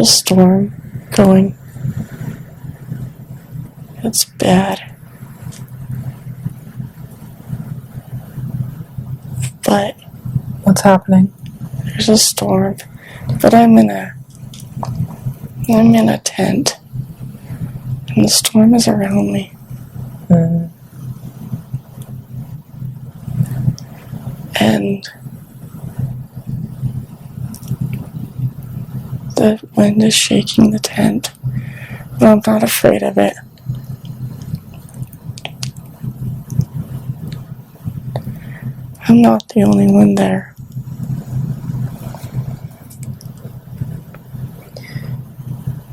a storm going. It's bad. But what's happening? There's a storm, but I'm in a tent, and the storm is around me. And the wind is shaking the tent, but I'm not afraid of it. I'm not the only one there.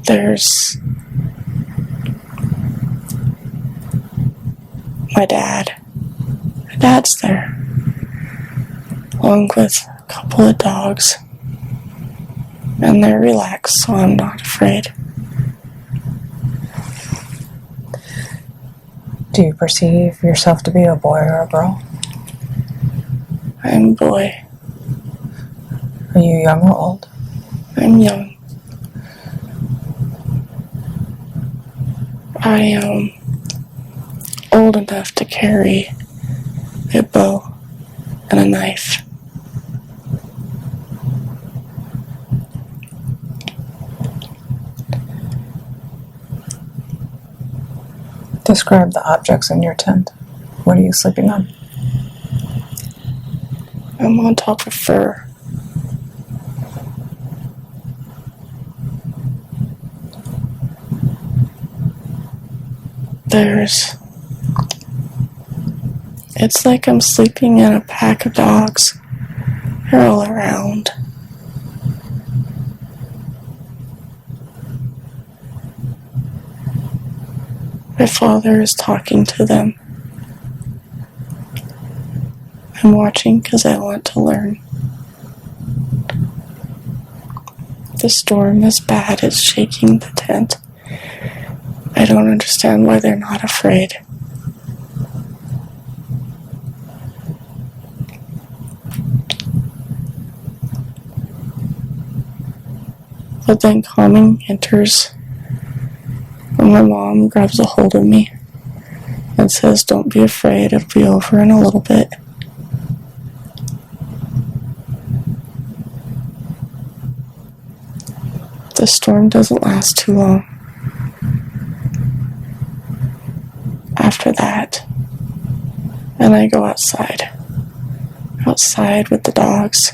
There's my dad. My dad's there, along with a couple of dogs. And they're relaxed, so I'm not afraid. Do you perceive yourself to be a boy or a girl? I'm a boy. Are you young or old? I'm young. I am old enough to carry a bow and a knife. Describe the objects in your tent. What are you sleeping on? I'm on top of fur. It's like I'm sleeping in a pack of dogs. They're all around. My father is talking to them. I'm watching because I want to learn. The storm is bad. It's shaking the tent. I don't understand why they're not afraid. But then calming enters when my mom grabs a hold of me and says, "Don't be afraid, it'll be over in a little bit." The storm doesn't last too long. After that, and I go outside with the dogs.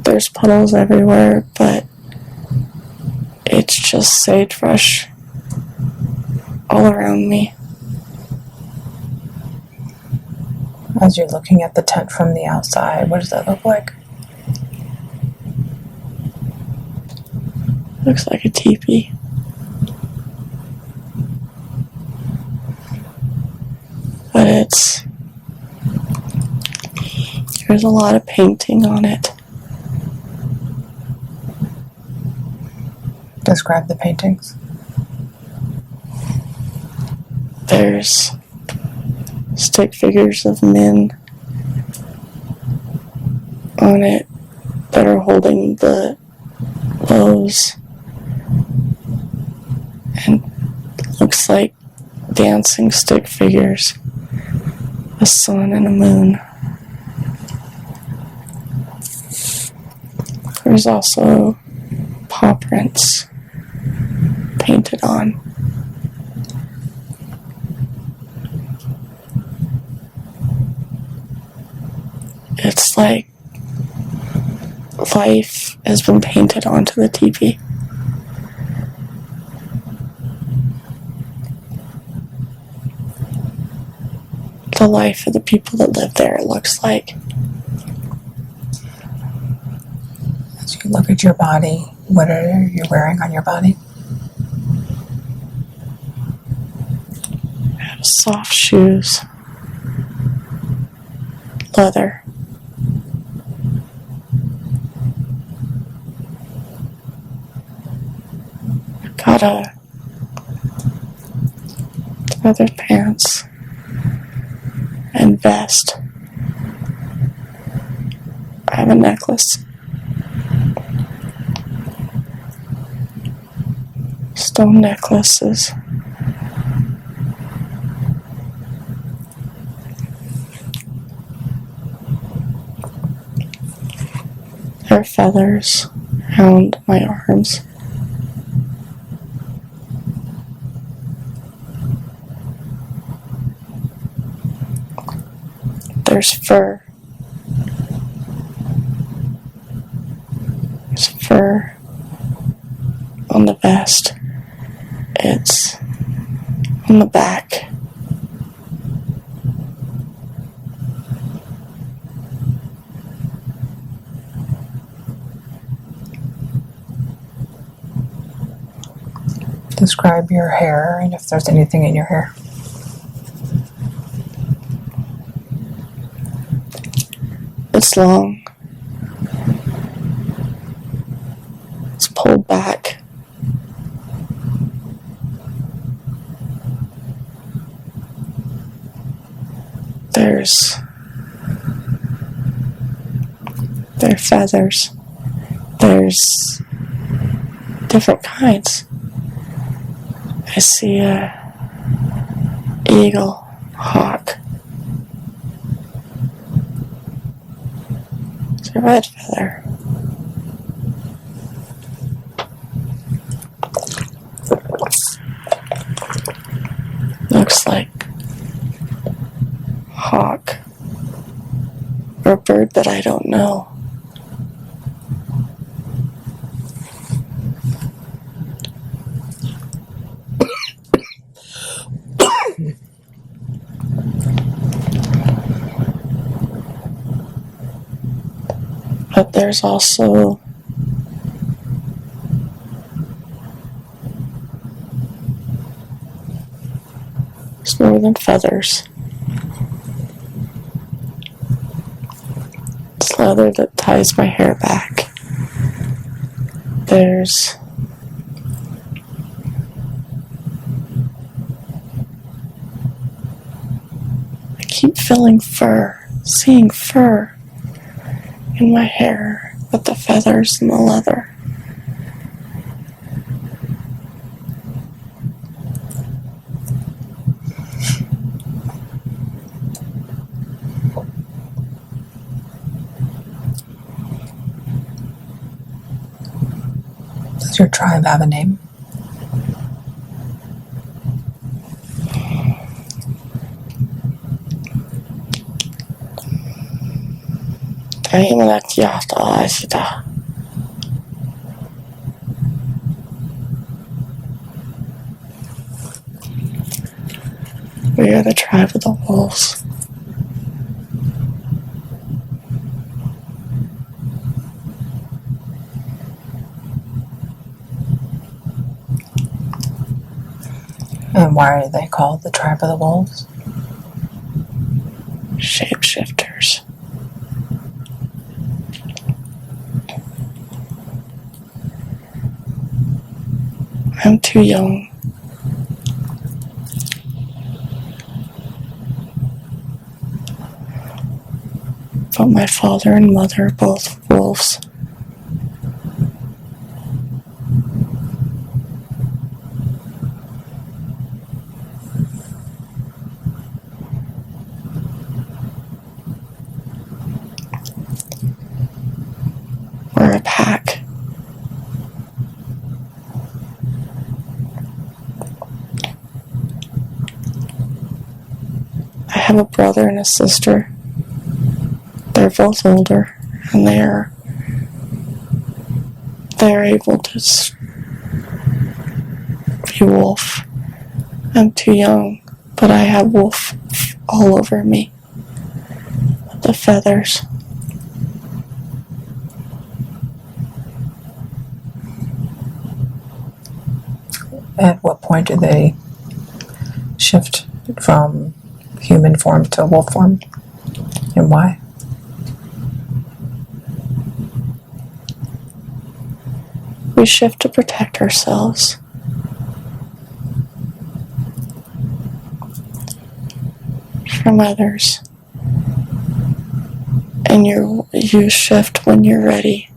There's puddles everywhere, but it's just sagebrush all around me. As you're looking at the tent from the outside, what does that look like? Looks like a teepee. But there's a lot of painting on it. Describe the paintings. There's stick figures of men on it that are holding the bows, and looks like dancing stick figures, a sun and a moon. There's also paw prints painted on. It's like life has been painted onto the teepee. The life of the people that live there, it looks like. As you look at your body, what are you wearing on your body? I have soft shoes, leather. Got leather pants and vest. I have a necklace. Stone necklaces. There are feathers around my arms. There's fur. There's fur on the vest. It's on the back. Describe your hair and if there's anything in your hair. It's long. It's pulled back. There are feathers. There's different kinds. I see a eagle, hawk. It's a red feather. Looks like hawk or a bird that I don't know. But there's also it's more than feathers. It's leather that ties my hair back. There's I keep feeling fur, seeing fur in my hair with the feathers and the leather. Does your tribe have a name? We are the tribe of the wolves. And why are they called the tribe of the wolves? Shapeshifters. I'm too young. But my father and mother are both wolves. We're a pack. I have a brother and a sister. They're both older, and they're able to be wolf. I'm too young, but I have wolf all over me. The feathers. At what point do they shift from human form to wolf form, and why? We shift to protect ourselves. From others. And you shift when you're ready.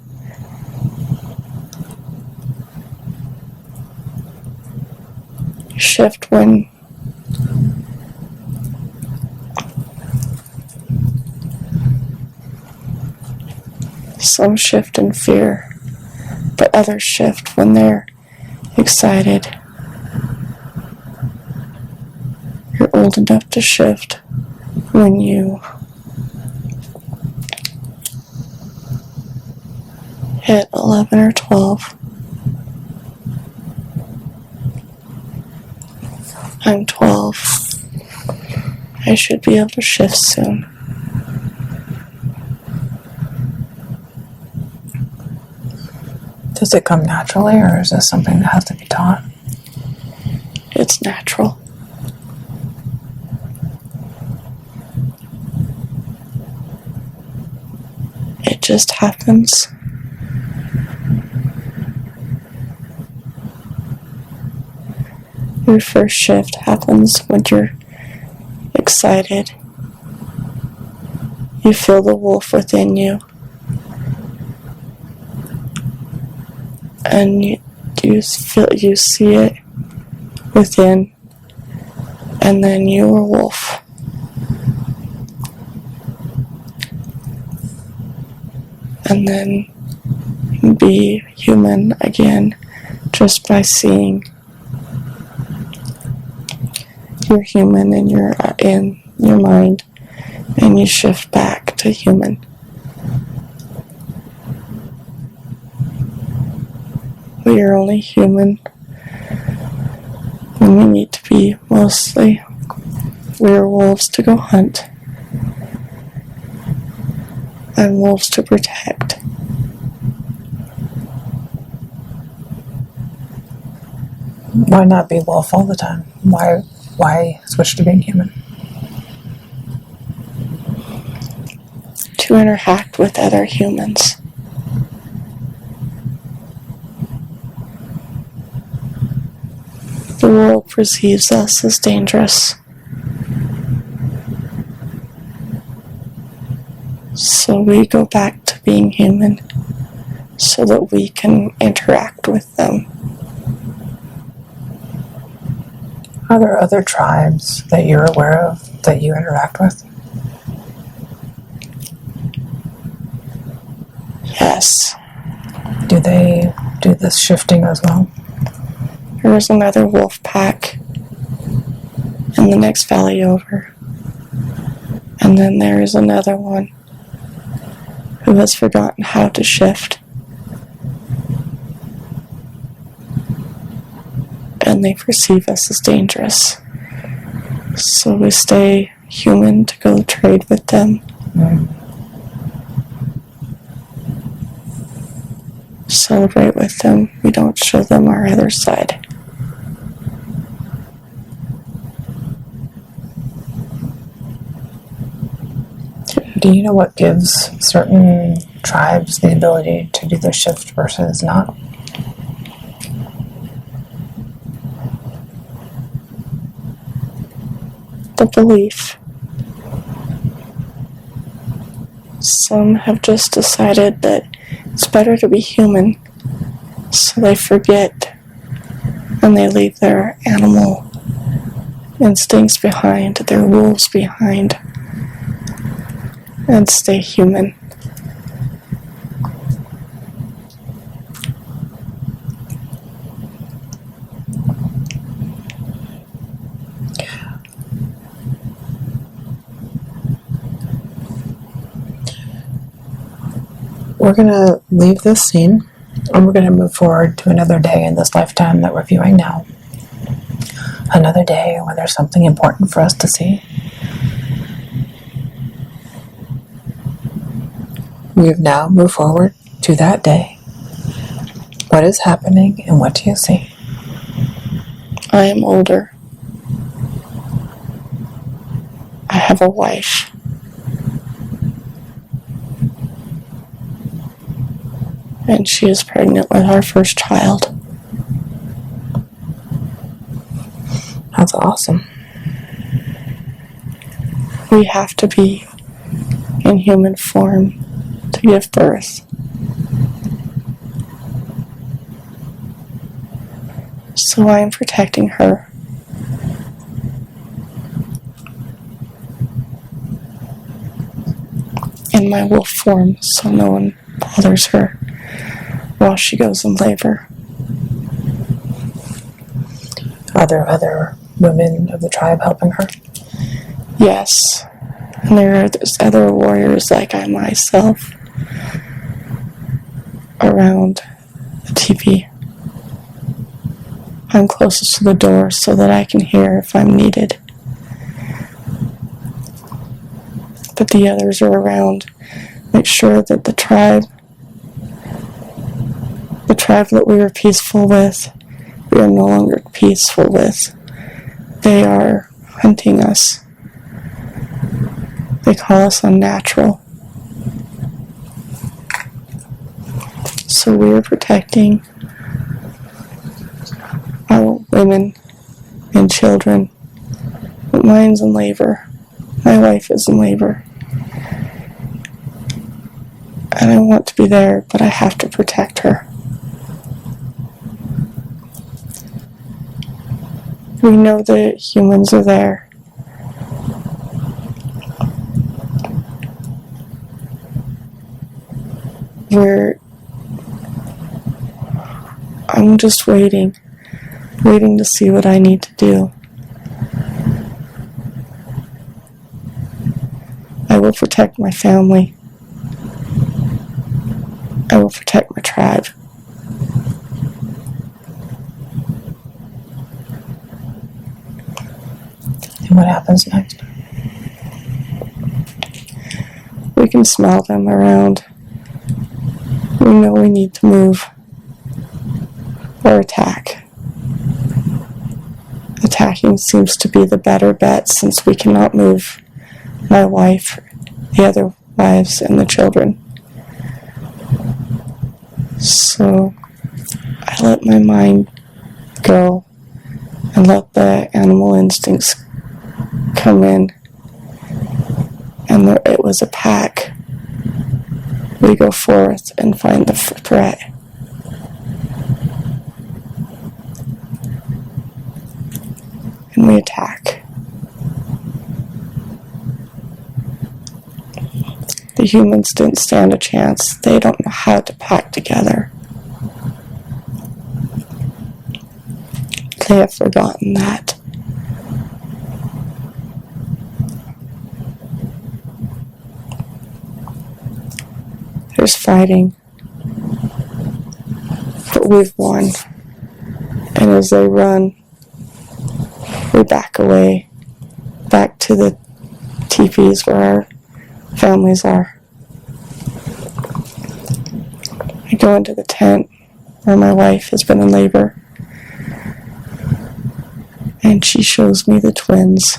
You shift when some shift in fear, but others shift when they're excited. You're old enough to shift when you hit 11 or 12. I'm 12. I should be able to shift soon. Does it come naturally, or is this something that has to be taught? It's natural. It just happens. Your first shift happens when you're excited. You feel the wolf within you. And you see it within, and then you're a wolf. And then be human again just by seeing you're human and you're in your mind, and you shift back to human. We are only human when we need to be. Mostly we're wolves to go hunt and wolves to protect. Why not be wolf all the time? Why switch to being human? To interact with other humans. The world perceives us as dangerous. So we go back to being human so that we can interact with them. Are there other tribes that you're aware of that you interact with? Yes. Do they do this shifting as well? There was another wolf pack in the next valley over. And then there is another one who has forgotten how to shift. And they perceive us as dangerous. So we stay human to go trade with them. Celebrate with them. We don't show them our other side. Do you know what gives certain tribes the ability to do the shift versus not? The belief. Some have just decided that it's better to be human, so they forget and they leave their animal instincts behind, their wolves behind, and stay human. We're going to leave this scene, and we're going to move forward to another day in this lifetime that we're viewing now. Another day when there's something important for us to see. We've now moved forward to that day. What is happening and what do you see? I am older. I have a wife. And she is pregnant with our first child. That's awesome. We have to be in human form to give birth. So I am protecting her. In my wolf form, so no one bothers her while she goes in labor. Are there other women of the tribe helping her? Yes, and there are other warriors like I myself around the teepee. I'm closest to the door so that I can hear if I'm needed. But the others are around. Make sure that the tribe that we were peaceful with, we are no longer peaceful with. They are hunting us. They call us unnatural. So we are protecting our women and children. But mine's in labor. My wife is in labor. And I want to be there, but I have to protect her. We know that humans are there. I'm just waiting to see what I need to do. I will protect my family. I will protect my tribe. And what happens next? We can smell them around. We know we need to move or attack. Attacking seems to be the better bet since we cannot move my wife, the other wives, and the children. So I let my mind go and let the animal instincts come in. And it was a pack. We go forth and find the threat. And we attack. The humans didn't stand a chance. They don't know how to pack together. They have forgotten that. There's fighting, but we've won. And as they run, we back away, back to the teepees where our families are. I go into the tent where my wife has been in labor, and she shows me the twins,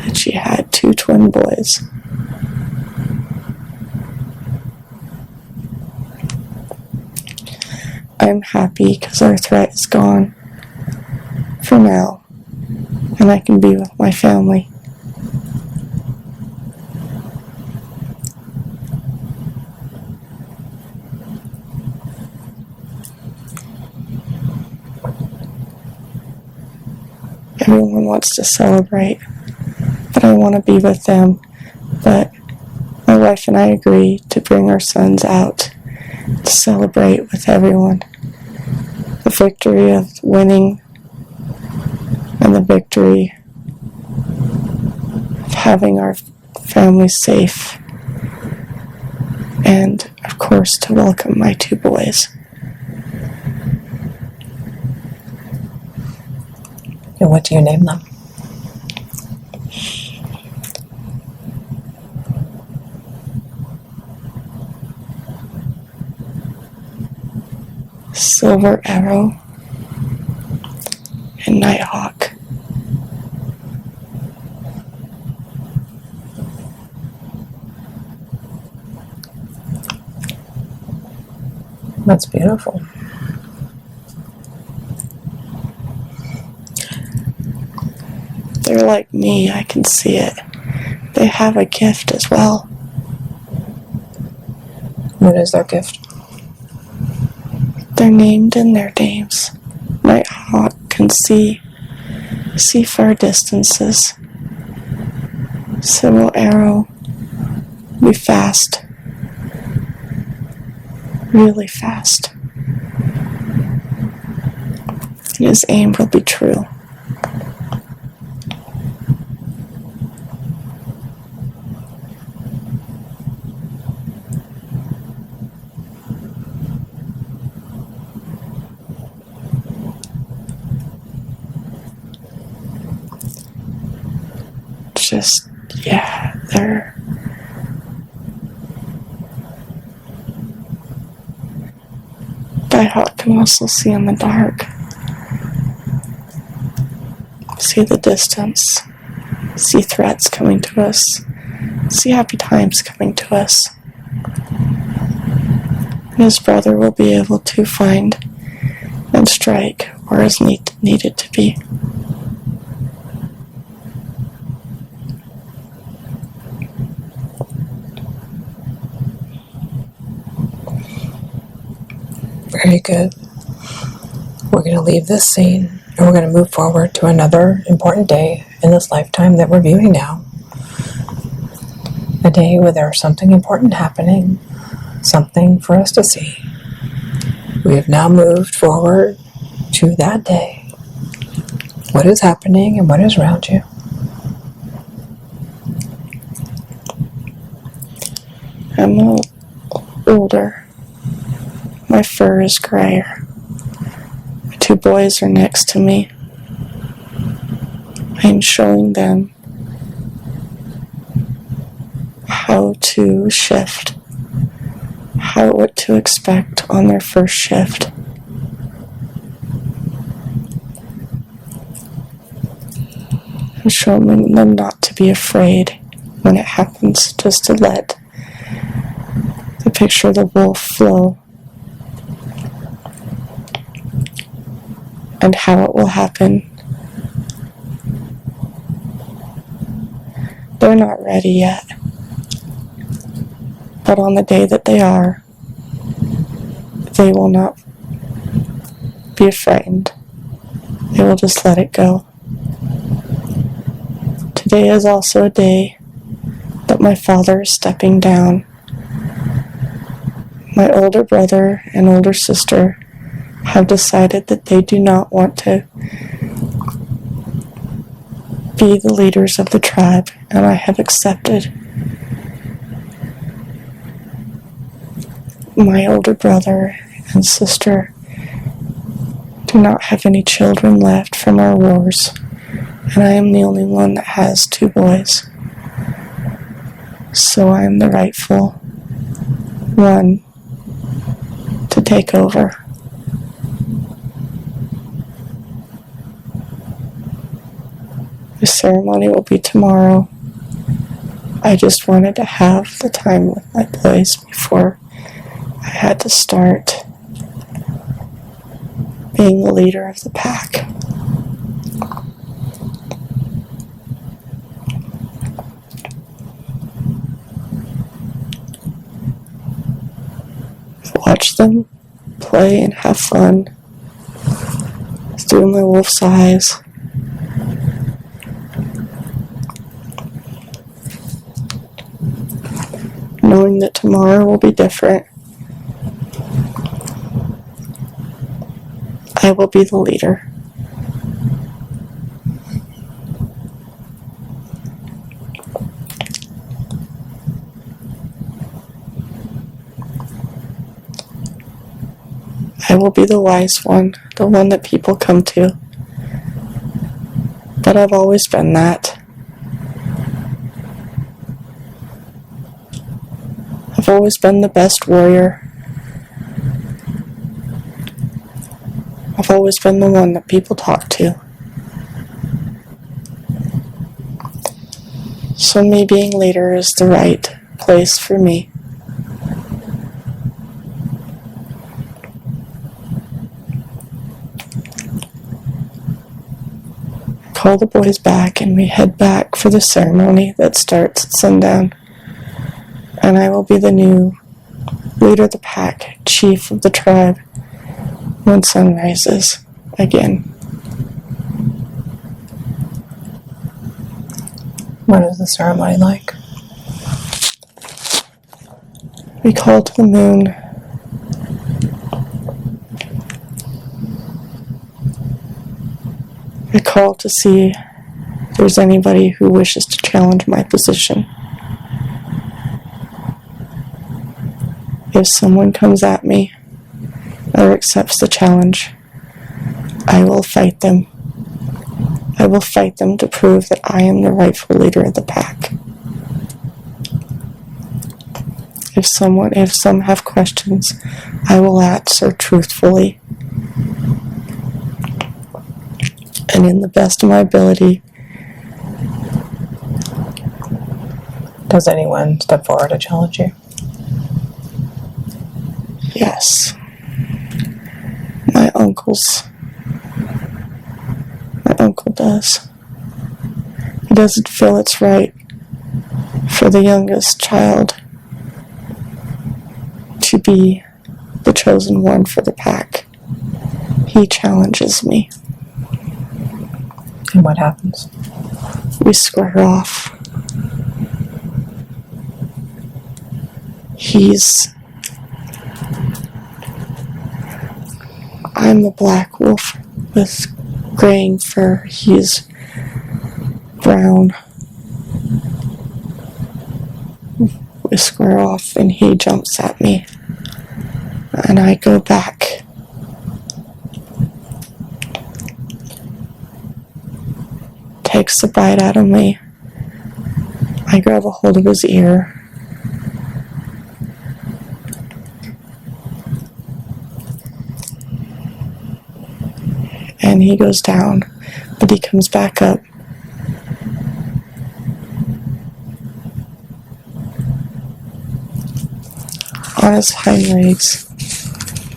that she had 2 twin boys. I'm happy because our threat is gone for now, and I can be with my family. Everyone wants to celebrate, but I want to be with them. But my wife and I agree to bring our sons out to celebrate with everyone. The victory of winning and the victory of having our family safe. And, of course, to welcome my 2 boys. And what do you name them? Silver Arrow and Nighthawk. That's beautiful. They're like me, I can see it. They have a gift as well. What is their gift? They're named in their names. Nighthawk can see far distances. So will Arrow be fast. Really fast. And his aim will be true. Just, yeah, they're Nighthawk can also see in the dark. See the distance. See threats coming to us. See happy times coming to us. And his brother will be able to find and strike where is needed to be. Very good. We're going to leave this scene and we're going to move forward to another important day in this lifetime that we're viewing now. A day where there's something important happening, something for us to see. We have now moved forward to that day. What is happening and what is around you? I'm older. My fur is grayer. My 2 boys are next to me. I am showing them how to shift, what to expect on their first shift. I'm showing them not to be afraid when it happens, just to let the picture of the wolf flow. And how it will happen. They're not ready yet. But on the day that they are, they will not be frightened. They will just let it go. Today is also a day that my father is stepping down. My older brother and older sister have decided that they do not want to be the leaders of the tribe, and I have accepted. My older brother and sister do not have any children left from our wars, and I am the only one that has 2 boys. So I am the rightful one to take over. The ceremony will be tomorrow. I just wanted to have the time with my boys before I had to start being the leader of the pack. Watch them play and have fun. Through my wolf's eyes. Knowing that tomorrow will be different. I will be the leader. I will be the wise one, the one that people come to. But I've always been that. I've always been the best warrior. I've always been the one that people talk to. So me being leader is the right place for me. Call the boys back and we head back for the ceremony that starts at sundown. And I will be the new leader of the pack, chief of the tribe, when sun rises again. What is the ceremony like? We call to the moon. We call to see if there's anybody who wishes to challenge my position. If someone comes at me or accepts the challenge, I will fight them. I will fight them to prove that I am the rightful leader of the pack. If some have questions, I will answer truthfully and in the best of my ability. Does anyone step forward to challenge you? Yes. My uncle does. He doesn't feel it's right for the youngest child to be the chosen one for the pack. He challenges me. And what happens? We square off. I'm the black wolf with graying fur. He's brown. We square off and he jumps at me. And I go back. Takes the bite out of me. I grab a hold of his ear. And he goes down, but he comes back up. On his hind legs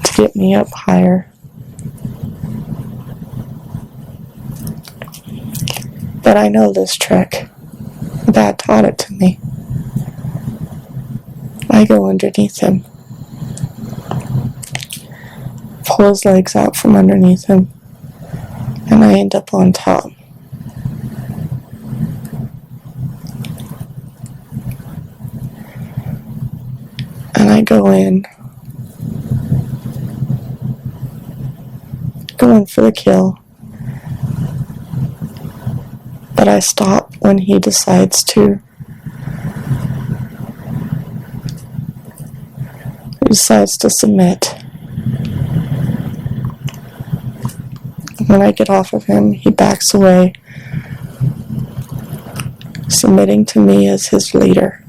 to get me up higher. But I know this trick. Dad taught it to me. I go underneath him. Pull his legs out from underneath him. And I end up on top. And I go in. Going for the kill. But I stop when he decides to. He decides to submit. When I get off of him, he backs away, submitting to me as his leader.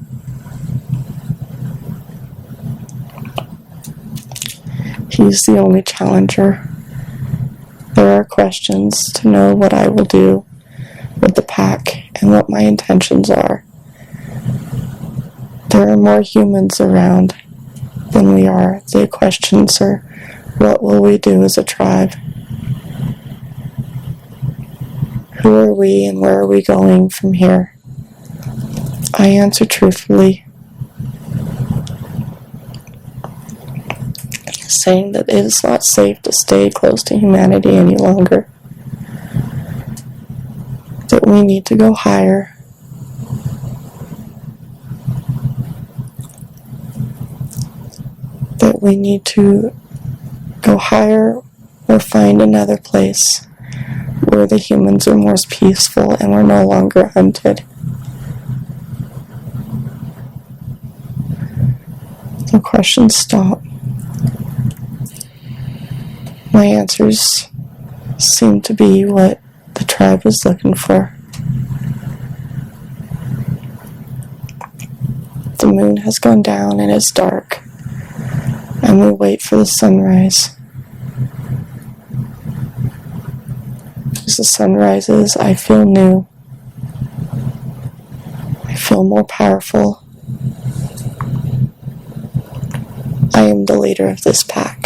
He's the only challenger. There are questions to know what I will do with the pack and what my intentions are. There are more humans around than we are. The questions are, what will we do as a tribe? Who are we and where are we going from here? I answer truthfully, saying that it is not safe to stay close to humanity any longer. That we need to go higher. That we need to go higher or find another place where the humans are more peaceful and we're no longer hunted. The questions stop. My answers seem to be what the tribe was looking for. The moon has gone down and it's dark, and we wait for the sunrise. As the sun rises, I feel new. I feel more powerful. I am the leader of this pack.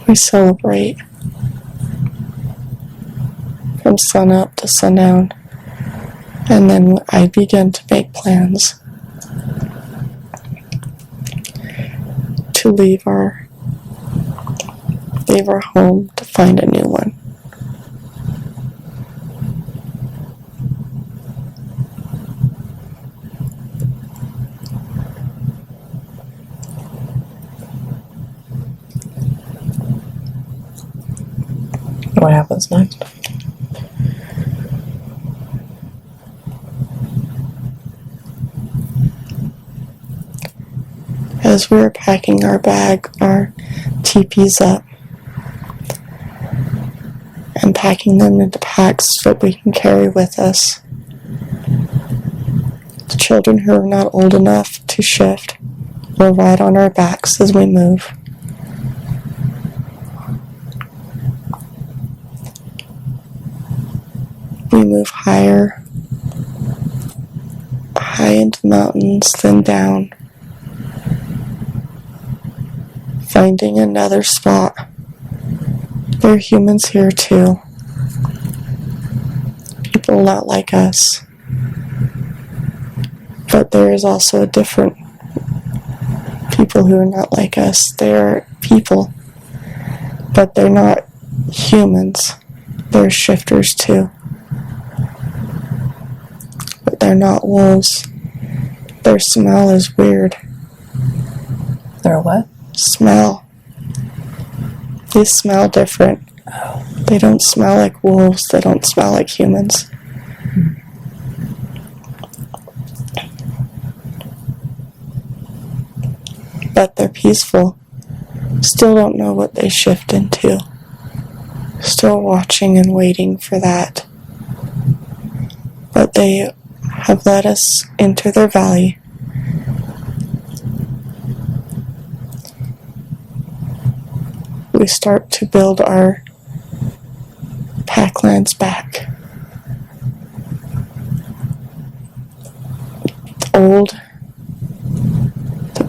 We celebrate from sunup to sundown, and then I begin to make plans to leave our home to find a new one. What happens next? As we were packing our teepees up and packing them into packs that we can carry with us, the children who are not old enough to shift will ride on our backs as we move. We move high into the mountains, then down, finding another spot. There are humans here too. People not like us. But there is also different people who are not like us. They are people, but they're not humans. They're shifters too. But they're not wolves. Their smell is weird. Their what? Smell. They smell different. They don't smell like wolves. They don't smell like humans. But they're peaceful. Still don't know what they shift into. Still watching and waiting for that. But they have led us into their valley. We start to build our packlands back. The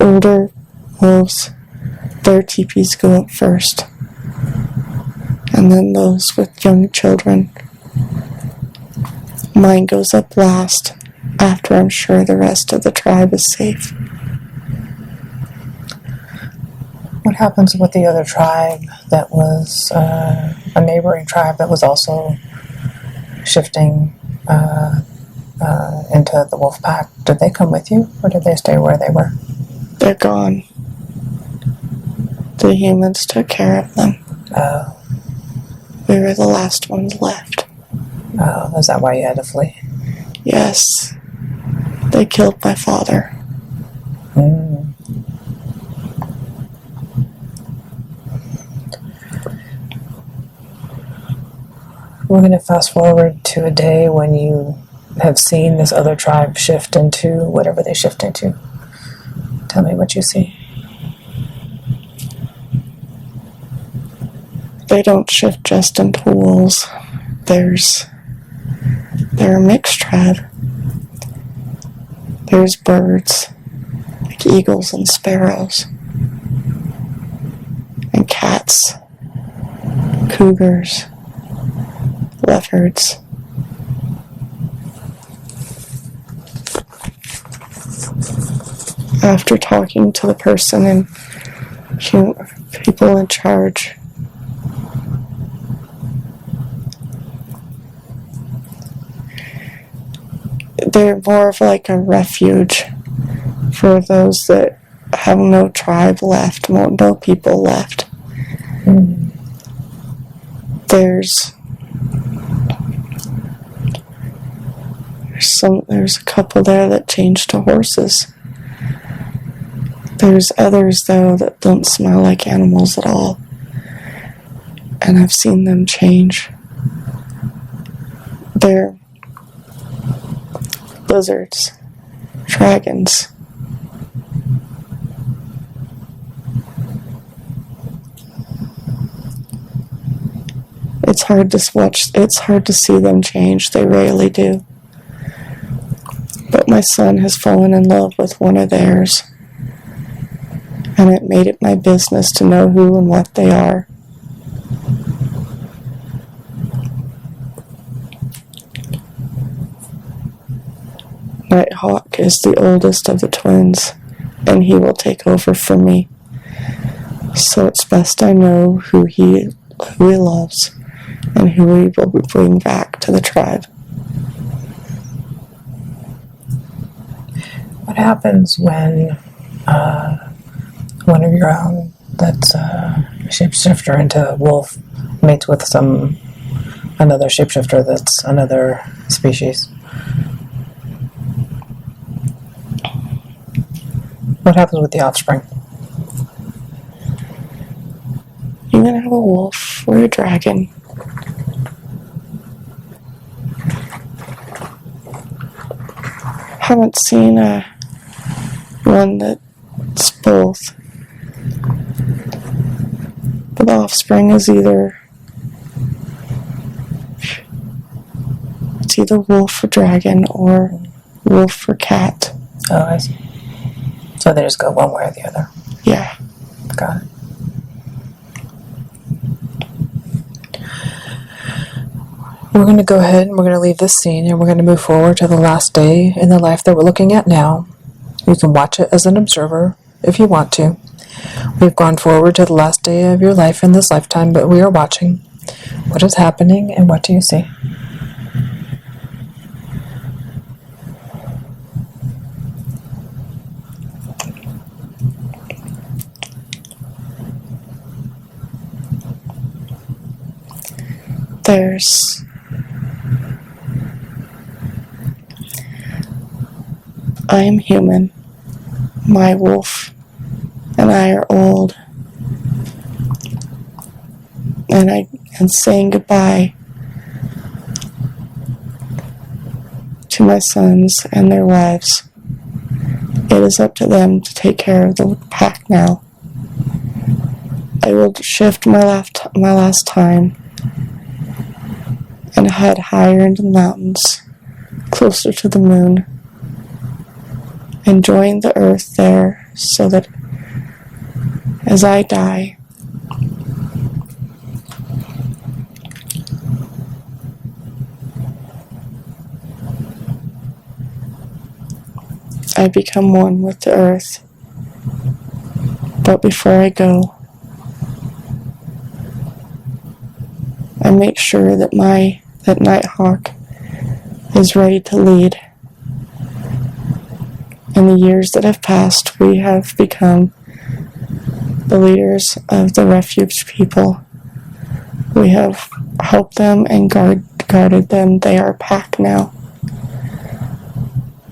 older wolves, their teepees go up first, and then those with young children. Mine goes up last, after I'm sure the rest of the tribe is safe. What happens with the other tribe that was a neighboring tribe that was also shifting into the wolf pack? Did they come with you, or did they stay where they were? They're gone. The humans took care of them. Oh. We were the last ones left. Oh, is that why you had to flee? Yes. They killed my father. Mm. We're going to fast forward to a day when you have seen this other tribe shift into whatever they shift into. Tell me what you see. They don't shift just into wolves. They're a mixed tribe. There's birds, like eagles and sparrows, and cats, cougars, leopards. After talking to the person and people in charge, they're more of like a refuge for those that have no tribe left, no people left. Mm. There's a couple there that changed to horses. There's others though that don't smell like animals at all, and I've seen them change. They're lizards, dragons. It's hard to see them change. They rarely do. But my son has fallen in love with one of theirs, and it made it my business to know who and what they are. Nighthawk is the oldest of the twins, and he will take over for me. So it's best I know who he loves and who he will bring back to the tribe. What happens when one of your own that's a shapeshifter into a wolf mates with another shapeshifter that's another species? What happens with the offspring? You're gonna have a wolf or a dragon. Haven't seen one that's both. But the offspring is either wolf or dragon or wolf or cat. Oh, I see. So they just go one way or the other. Yeah. Got it. We're going to go ahead and we're going to leave this scene and we're going to move forward to the last day in the life that we're looking at now. You can watch it as an observer if you want to. We've gone forward to the last day of your life in this lifetime, but we are watching. What is happening and what do you see? I am human. My wolf and I are old. And I am saying goodbye to my sons and their wives. It is up to them to take care of the pack now. I will shift my last time and head higher into the mountains, closer to the moon, and join the earth there so that as I die, I become one with the earth. But before I go, I make sure that Nighthawk is ready to lead. In the years that have passed, we have become the leaders of the refuge people. We have helped them and guarded them. They are a pack now.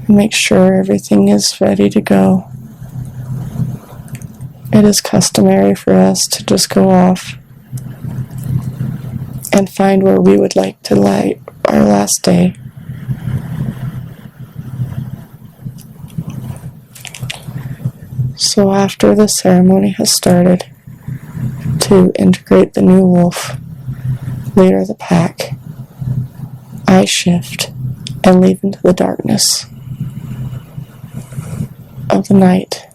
Make sure everything is ready to go. It is customary for us to just go off and find where we would like to light our last day. So after the ceremony has started to integrate the new wolf, leader of the pack, I shift and leave into the darkness of the night.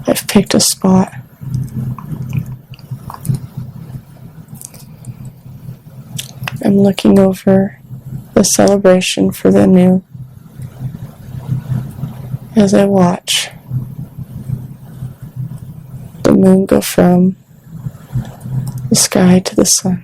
I've picked a spot. I'm looking over the celebration for the new as I watch the moon go from the sky to the sun.